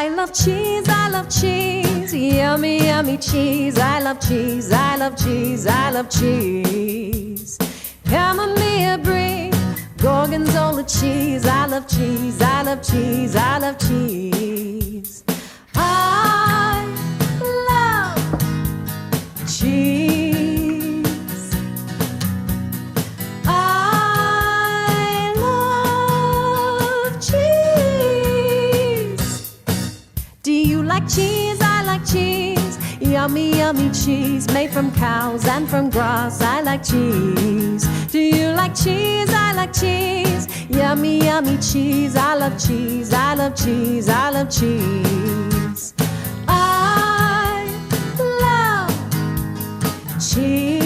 I love cheese, I love cheese, yummy, yummy cheese. I love cheese, I love cheese, I love cheese. Camembert brie, gorgonzola cheese. I love cheese, I love cheese, I love cheese. I love cheese. I love cheese. Do you like cheese? I like cheese. Yummy, yummy cheese made from cows and from grass. I like cheese. Do you like cheese? I like cheese. Yummy, yummy cheese. I love cheese. I love cheese. I love cheese. I love cheese.